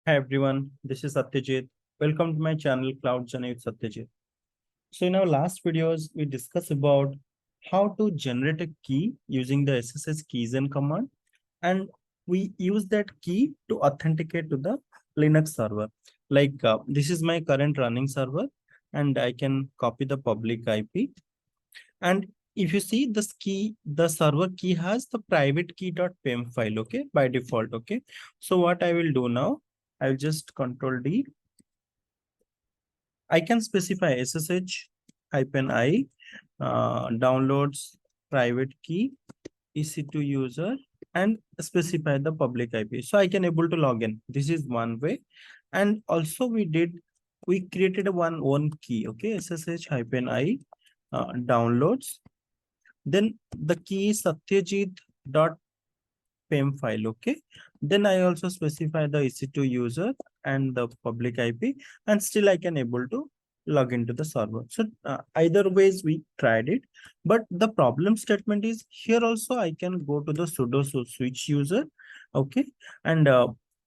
Hi everyone, this is Satyajit. Welcome to my channel Cloud Journey with Satyajit. So in our last videos, we discussed about how to generate a key using the SSH keys and command, and we use that key to authenticate to the Linux server. This is my current running server, and I can copy the public IP. And if you see this key, the server key has the private key.pem file, okay, by default, okay. So what I will do now, I'll just control D. I can specify SSH-I downloads private key EC2 user and specify the public IP. So I can able to log in. This is one way. And also we created one own key, okay, SSH-I downloads. Then the key is satyajit.pem file, okay. Then I also specify the EC2 user and the public IP, and still I can able to log into the server. So either ways we tried it, but the problem statement is here also I can go to the sudo switch user, okay. And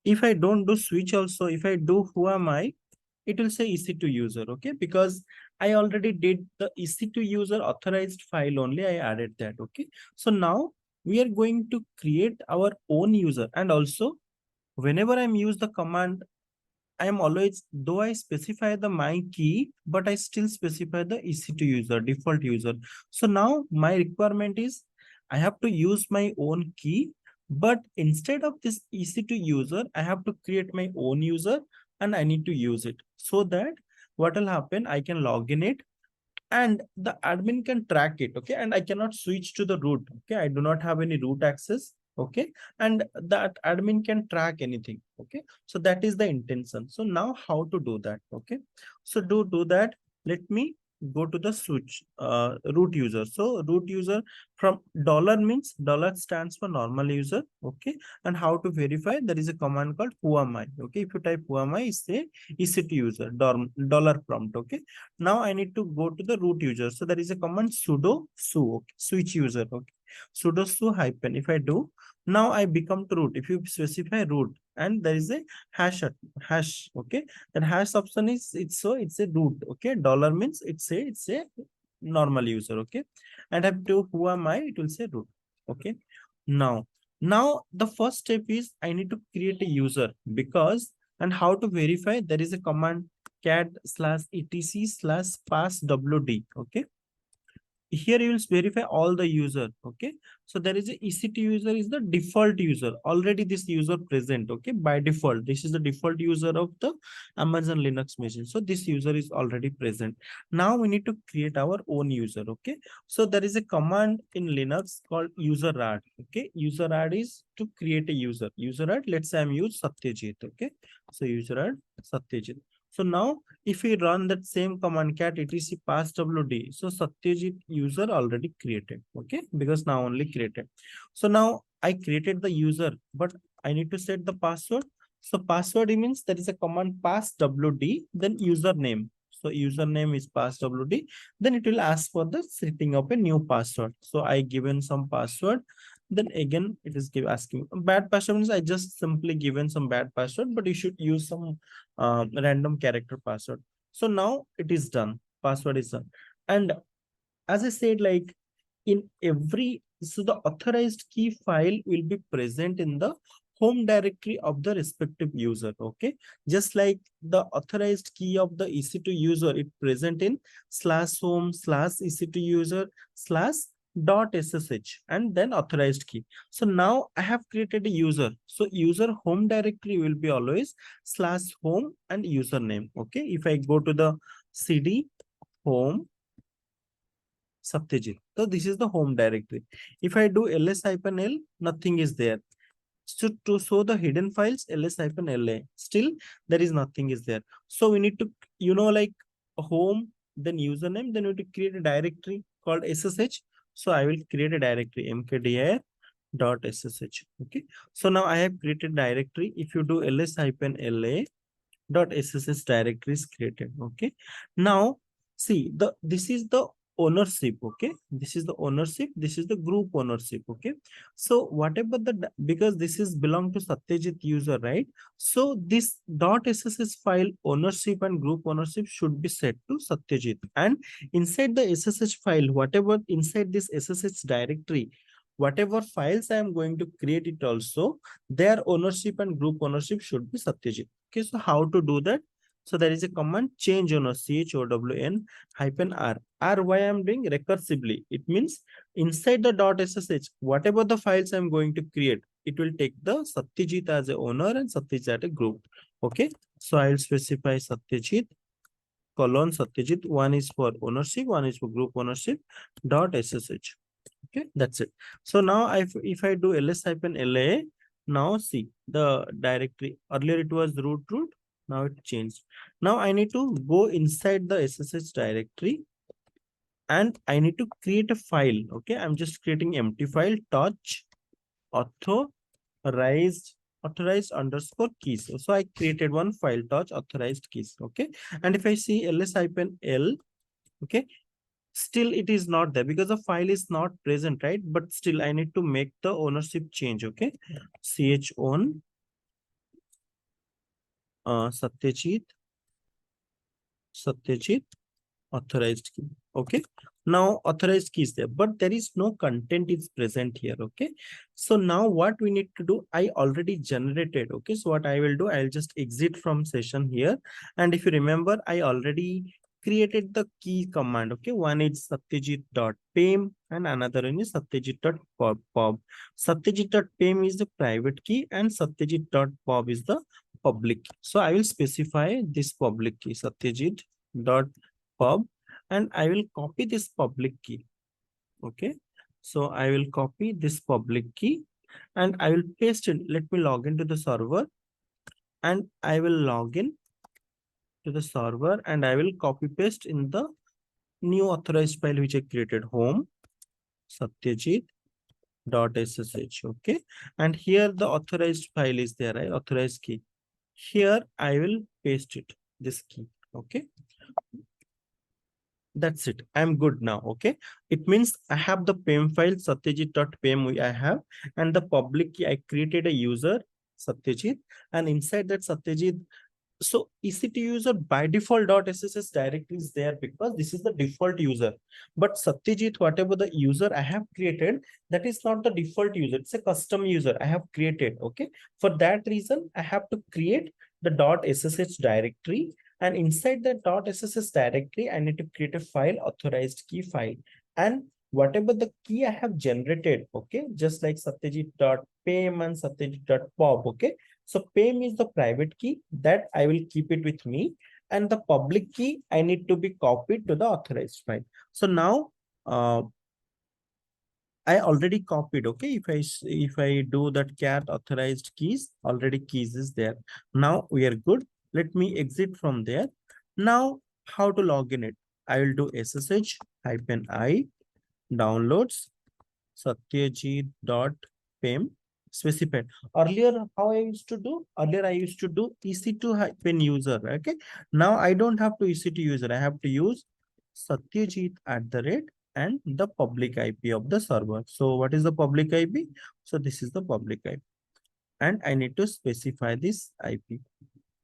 if I don't do switch also, if I do who am I, it will say EC2 user, okay, because I already did the EC2 user authorized file only, I added that, okay. So now we are going to create our own user, and also whenever I'm use the command, I am always, though I specify the my key, but I still specify the EC2 user, default user. So now my requirement is I have to use my own key, but instead of this EC2 user, I have to create my own user and I need to use it so that what will happen, I can log in it and the admin can track it, okay, and I cannot switch to the root, okay, I do not have any root access, okay, and that admin can track anything, okay. So that is the intention. So now how to do that, okay. So do that, let me go to the switch root user. So root user, from dollar means dollar stands for normal user, okay. And how to verify, there is a command called who am I, okay. If you type who am I, say EC2 user dollar prompt, okay. Now I need to go to the root user. So there is a command sudo su, okay, switch user, okay. Sudo su hyphen. If I do, now I become to root. If you specify root, and there is a hash, okay. That hash option is it's a root, okay. Dollar means it's a normal user, okay. And I have to who am I, it will say root, okay. Now the first step is I need to create a user, because and how to verify, there is a command cat/etc/passwd, okay. Here you will verify all the user, okay. So there is a EC2 user is the default user, already this user present, okay. By default, this is the default user of the Amazon Linux machine, so this user is already present. Now we need to create our own user, okay. So there is a command in Linux called user add, okay. User add is to create a user add. Let's say I'm use Satyajit, okay. So user add Satyajit. So now if we run that same command cat etc passwd, so Satyajit user already created, okay, because now only created. So now I created the user, but I need to set the password. So password means there is a command passwd, then username. So username is passwd, then it will ask for the setting of a new password. So I given some password, then again it is asking bad password means I just simply given some bad password, but you should use some random character password. So now it is done, password is done. And as I said, like in every, so the authorized key file will be present in the home directory of the respective user, okay. Just like the authorized key of the EC2 user, it present in /home/EC2 user/.ssh and then authorized key. So now I have created a user, so user home directory will be always /home and username, okay. If I go to the cd home Satyajit, so this is the home directory. If I do ls-l, nothing is there. So to show the hidden files, ls-la, still there is nothing is there. So we need to, like home, then username, then we need to create a directory called ssh. So I will create a directory mkdir.ssh, okay. So now I have created directory. If you do ls-la.ssh, directory is created, okay. Now see, this is the ownership. Okay, this is the ownership, this is the group ownership. Okay, so whatever because this is belong to Satyajit user, right? So this .ssh file ownership and group ownership should be set to Satyajit, and inside the SSH file, whatever inside this SSH directory, whatever files I am going to create it also, their ownership and group ownership should be Satyajit. Okay, so how to do that? So there is a command change owner, chown -r. Why I'm doing recursively. It means inside the .ssh, whatever the files I'm going to create, it will take the Satyajit as a owner and Satyajit as a group. Okay, so I'll specify Satyajit colon Satyajit. One is for ownership, one is for group ownership .ssh. Okay, that's it. So now if I do ls-la, now see the directory. Earlier it was root, now it changed. Now I need to go inside the SSH directory and I need to create a file. Okay, I'm just creating empty file, touch authorized underscore keys. So I created one file, touch authorized keys. Okay, and if I see ls-l, okay, still it is not there because the file is not present, right? But still I need to make the ownership change. Okay, chown Satyajit authorized key. Okay, now authorized key is there, but there is no content is present here. Okay, so now what we need to do, I already generated. Okay, so what I will do, I'll just exit from session here, and if you remember, I already created the key command. Okay, one is satyajit.pem and another one is satyajit.pub. Satyajit.pem is the private key and satyajit.pub is the public key. So I will specify this public key, satyajit.pub, and I will copy this public key. Okay, so I will copy this public key and I will paste it. Let me log into the server and I will log in to the server and I will copy paste in the new authorized file which I created, home satyajit.ssh. Okay, and here the authorized file is there, right? Authorized key. Here I will paste it, this key. Okay, that's it. I'm good now. Okay, it means I have the pem file satyajit.pem I have, and the public key I created a user Satyajit, and inside that Satyajit, so EC2 user by default .sss directory is there because this is the default user. But Satyajit, whatever the user I have created, that is not the default user. It's a custom user I have created. Okay, for that reason, I have to create the .ssh directory, and inside the .sss directory, I need to create a file, authorized key file, and whatever the key I have generated. Okay, just like satyajit.pem and satyajit.pub. Okay, so pem is the private key that I will keep it with me, and the public key I need to be copied to the authorized file. So now I already copied. Okay, if I do that cat authorized keys, already keys is there. Now we are good. Let me exit from there. Now how to log in it? I will do ssh-i downloads satyajit.pem specified. Earlier, how I used to do? Earlier, I used to do EC2-user. Okay. Now I don't have to EC2 user. I have to use Satyajit @ and the public IP of the server. So what is the public IP? So this is the public IP. And I need to specify this IP.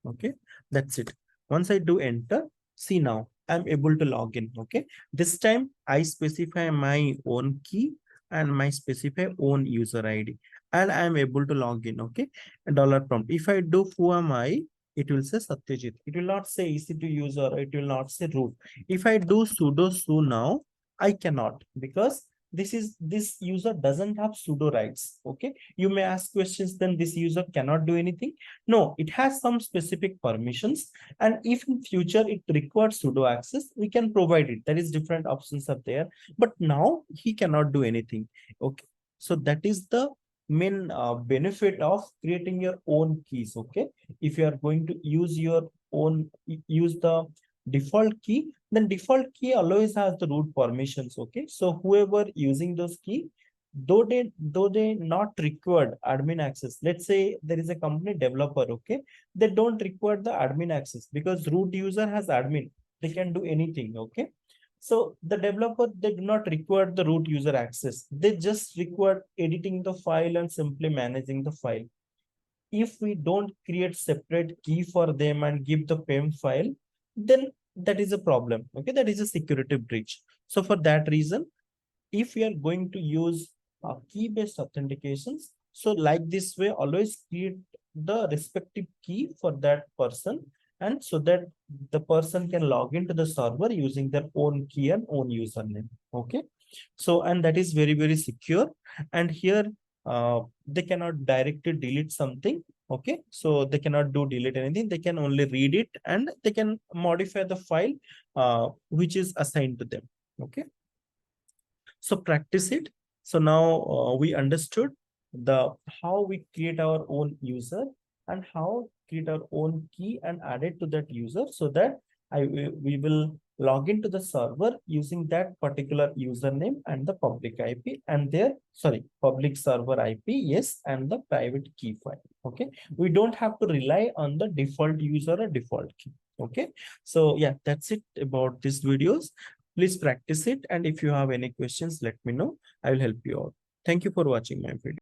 Okay. That's it. Once I do enter, see now I'm able to log in. Okay. This time I specify my own key and my specify own user ID, and I'm able to log in. Okay, $prompt. If I do who am I, it will say Satyajit. It will not say EC2 user. It will not say root. If I do sudo su now, I cannot, because this user doesn't have sudo rights. Okay, you may ask questions, then this user cannot do anything. No, it has some specific permissions, and if in future it requires sudo access, we can provide it. There is different options are there, but now he cannot do anything. Okay, so that is the main benefit of creating your own keys. Okay, if you are going to use your own, use the default key, then default key always has the root permissions. Okay, so whoever using those key, though they not required admin access, let's say there is a company developer, okay, they don't require the admin access because root user has admin, they can do anything. Okay, So the developer, they do not require the root user access. They just require editing the file and simply managing the file. If we don't create separate key for them and give the PEM file, then that is a problem. Okay, that is a security breach. So for that reason, if we are going to use key-based authentications, so like this way, always create the respective key for that person, and so that the person can log into the server using their own key and own username. Okay, so and that is very, very secure. And here they cannot directly delete something. Okay, so they cannot do delete anything. They can only read it and they can modify the file which is assigned to them. Okay, so practice it. So now we understood the how we create our own user and how create our own key and add it to that user, so that we will log into the server using that particular username and the public IP and their, sorry, public server IP, yes, and the private key file. Okay, we don't have to rely on the default user or default key. Okay, so yeah, that's it about these videos. Please practice it. And if you have any questions, let me know. I will help you out. Thank you for watching my video.